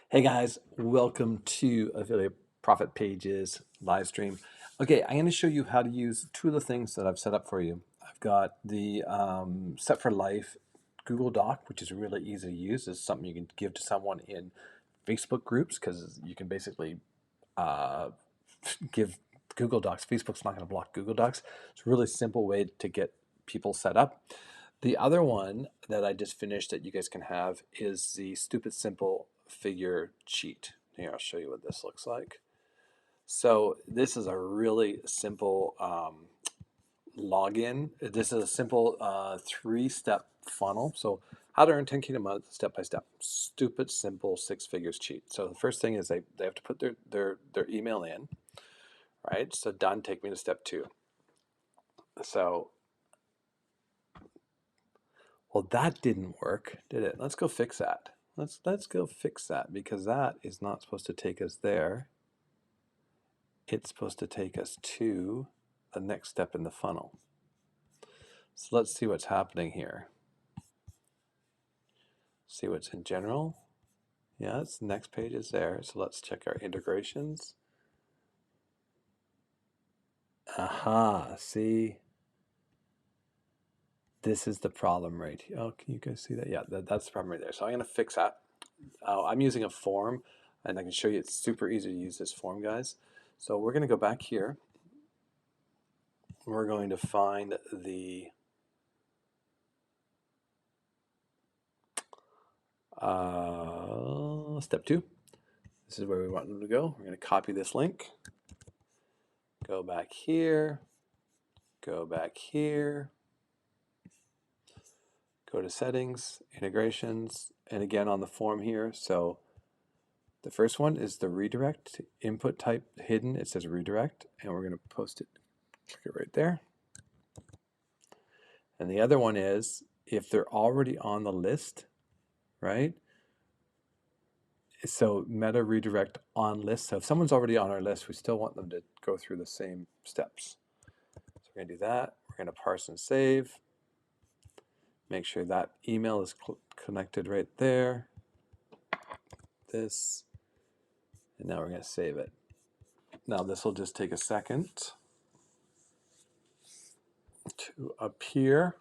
Hey guys, welcome to Affiliate Profit Pages live stream. Okay, I'm going to show you how to use two of the things that I've set up for you. I've got the Set for Life Google Doc, which is really easy to use. It's something you can give to someone in Facebook groups because you can basically uh, give Google Docs. Facebook's not going to block Google Docs. It's a really simple way to get people set up. The other one that I just finished that you guys can have is the Stupid Simple Figure Cheat. Here, I'll show you what this looks like. So this is a really simple login. This is a simple three-step funnel. So how to earn 10K a month, step by step. Stupid simple six figures cheat. So the first thing is they have to put their email in, right? So done, take me to step two. So, well, that didn't work, did it? Let's go fix that. Let's go fix that because that is not supposed to take us there. It's supposed to take us to the next step in the funnel. So let's see what's happening here. See what's in general. Yeah, it's the next page is there. So let's check our integrations. Aha, see? This is the problem right here. Oh, can you guys see that? Yeah, that's the problem right there. So I'm going to fix that. I'm using a form, and I can show you it's super easy to use this form, guys. So we're going to go back here. We're going to find the step two. This is where we want them to go. We're going to copy this link, go back here, go back here, go to settings, integrations, and again on the form here. So the first one is the redirect input type hidden. It says redirect, and we're going to post it, click it right there. And the other one is if they're already on the list, right? So meta redirect on list. So if someone's already on our list, we still want them to go through the same steps. So we're going to do that. We're going to parse and save. Make sure that email is connected right there. This. And now we're going to save it. Now this will just take a second to appear.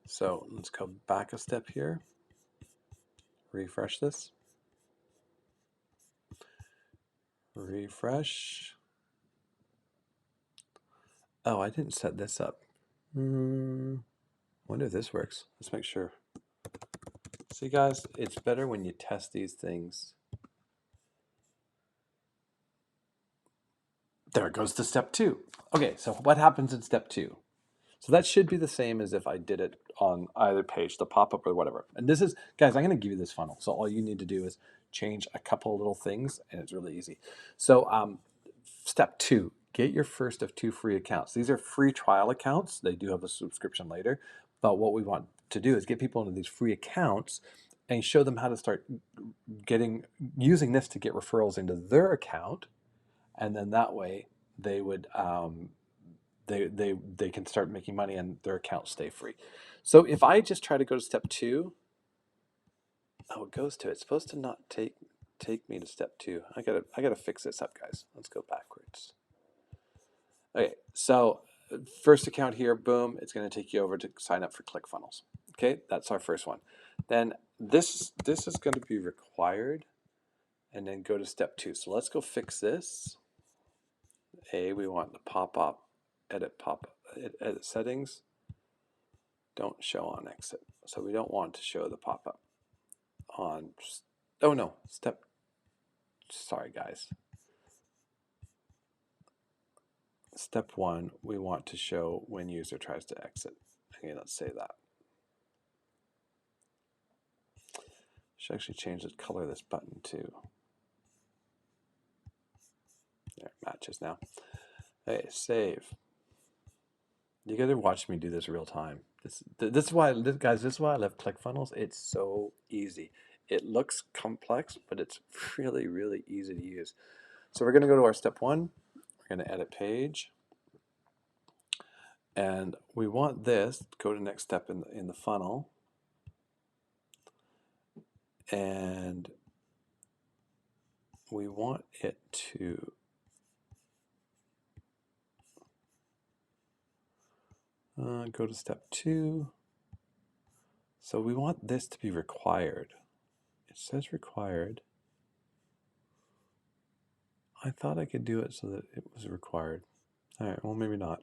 So let's go back a step here. Refresh this. Refresh. Oh, I didn't set this up. Wonder if this works. Let's make sure. See, guys, it's better when you test these things. There it goes to step two. Okay, so what happens in step two? So that should be the same as if I did it on either page, the pop-up or whatever. And this is, guys, I'm going to give you this funnel. So all you need to do is change a couple little things, and it's really easy. So step two, get your first of two free accounts. These are free trial accounts. They do have a subscription later. But what we want to do is get people into these free accounts and show them how to start using this to get referrals into their account. And then that way they would they can start making money and their accounts stay free. So if I just try to go to step two, oh, it goes to it. It's supposed to not take me to step two. I gotta fix this up, guys. Let's go backwards. Okay, so first account here, boom, it's going to take you over to sign up for ClickFunnels. Okay, that's our first one. Then this is going to be required, and then go to step two. So let's go fix this. We want the pop-up, edit settings. Don't show on exit. So we don't want to show the pop-up on, oh no, sorry guys. Step one, we want to show when user tries to exit. Okay, let's say that. Should actually change the color of this button too. There, it matches now. Hey, save. You gotta watch me do this real time. This is why, guys, this is why I love ClickFunnels. It's so easy. It looks complex, but it's really, really easy to use. So we're gonna go to our step one. We're gonna edit page. And we want this, go to next step in the funnel. and we want it to go to step 2. So we want this to be required. It says required. I thought I could do it so that it was required. All right, well, maybe not.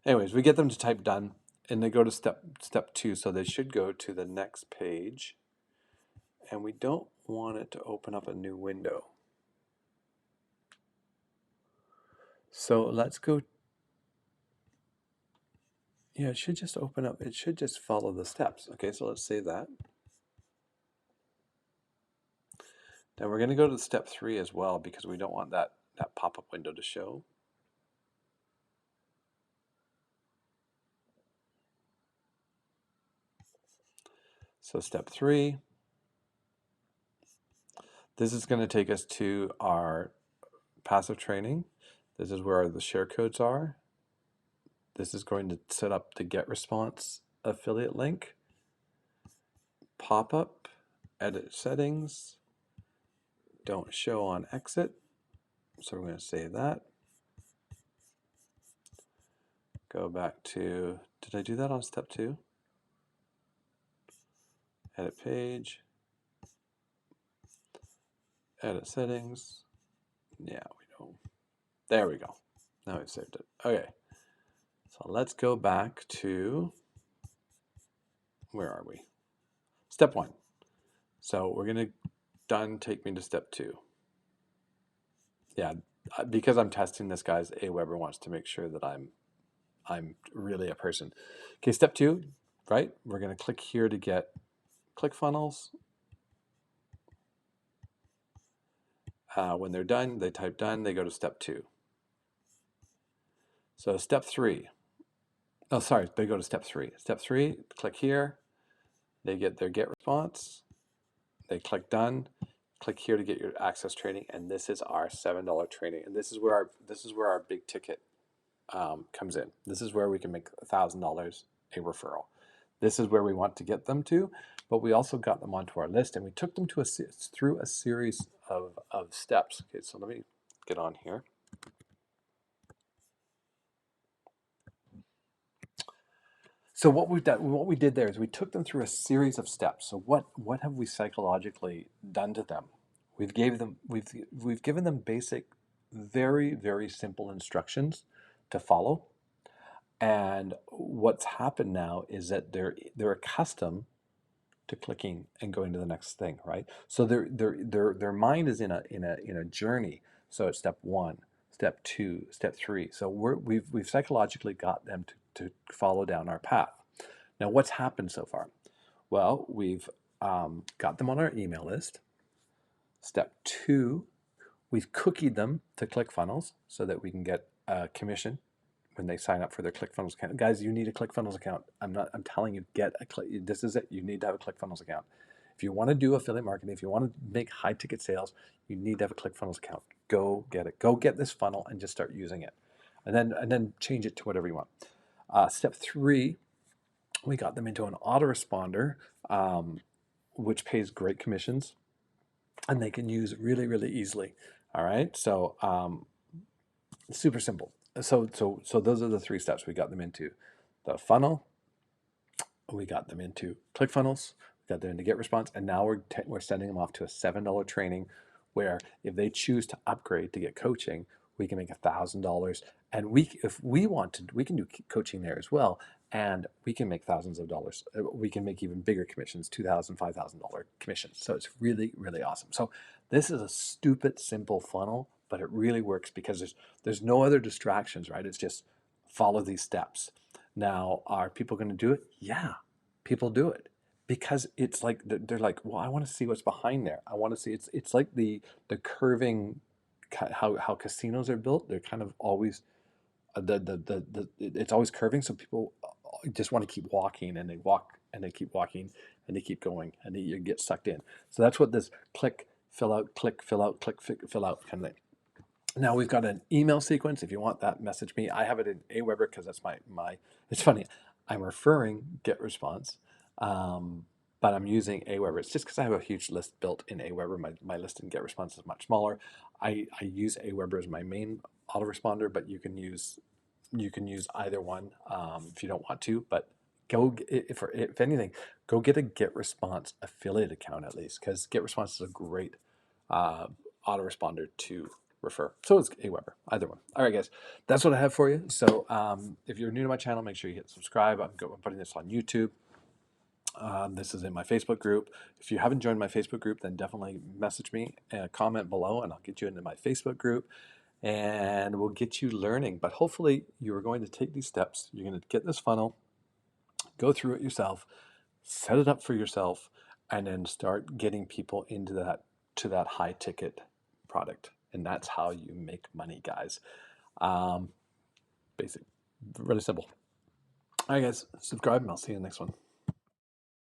Anyways, we get them to type done, and they go to step 2, so they should go to the next page. And we don't want it to open up a new window. So let's go. Yeah, it should just open up. It should just follow the steps. Okay, so let's save that. Now we're going to go to step 3 as well because we don't want that pop-up window to show. So step 3, this is going to take us to our passive training. This is where the share codes are. This is going to set up the get response affiliate link, pop-up, edit settings, don't show on exit. So we're going to save that. Go back to, did I do that on step 2? Edit page, edit settings. Yeah, we don't. There we go. Now we've saved it. Okay. So let's go back to, where are we? Step 1. So we're going to done take me to step 2. Yeah, because I'm testing this, guys, Aweber wants to make sure that I'm really a person. Okay, step 2, right? We're going to click here to get ClickFunnels. When they're done, they type done, they go to step 2. So step 3. Oh, sorry, they go to step 3. Step 3, click here. They get their get response. They click done. Click here to get your access training, and this is our $7 training. And this is where our big ticket comes in. This is where we can make $1,000 a referral. This is where we want to get them to, but we also got them onto our list, and we took them to through a series of steps. Okay, so let me get on here. So what we did there is we took them through a series of steps. So what have we psychologically done to them? We've given them basic, very, very simple instructions to follow. And what's happened now is that they're accustomed to clicking and going to the next thing, right? So their mind is in a journey. So it's step 1, step 2, step 3. So we've psychologically got them to follow down our path. Now, what's happened so far? Well, we've got them on our email list. Step 2, we've cookied them to ClickFunnels so that we can get a commission when they sign up for their ClickFunnels account. Guys, you need a ClickFunnels account. I'm telling you, this is it. You need to have a ClickFunnels account. If you want to do affiliate marketing, if you want to make high ticket sales, you need to have a ClickFunnels account. Go get it. Go get this funnel and just start using it. And then change it to whatever you want. Step 3, we got them into an autoresponder, which pays great commissions, and they can use really, really easily. All right, so super simple. So those are the 3 steps we got them into: the funnel, we got them into ClickFunnels, we got them into Get Response, and now we're sending them off to a $7 training, where if they choose to upgrade to get coaching, we can make $1,000. And if we want to, we can do coaching there as well, and we can make thousands of dollars. We can make even bigger commissions, $2,000, $5,000 commissions. So it's really, really awesome. So this is a stupid simple funnel, but it really works because there's no other distractions, right? It's just follow these steps. Now, are people going to do it? Yeah, people do it because it's like they're like, well, I want to see what's behind there. I want to see. It's like the curving, how casinos are built. They're kind of always it's always curving, so people just want to keep walking, and they walk and they keep walking and they keep going, and you get sucked in. So that's what this click, fill out, click, fill out, click, fill out kind of thing. Now we've got an email sequence. If you want that, message me. I have it in Aweber because that's my. It's funny. I'm referring Get Response, but I'm using Aweber. It's just because I have a huge list built in Aweber. My list and get response is much smaller. I use Aweber as my main autoresponder, but you can use either one if you don't want to. But if anything, go get a Get Response affiliate account at least, because Get Response is a great uh, autoresponder to refer. So it's Aweber, either one. All right, guys, that's what I have for you. So if you're new to my channel, make sure you hit subscribe. I'm putting this on YouTube. This is in my Facebook group. If you haven't joined my Facebook group, then definitely message me and comment below, and I'll get you into my Facebook group, and we'll get you learning. But hopefully, you are going to take these steps. You're going to get this funnel, go through it yourself, set it up for yourself, and then start getting people into that high ticket product. And that's how you make money, guys. Basic, really simple. All right, guys, subscribe, and I'll see you in the next one.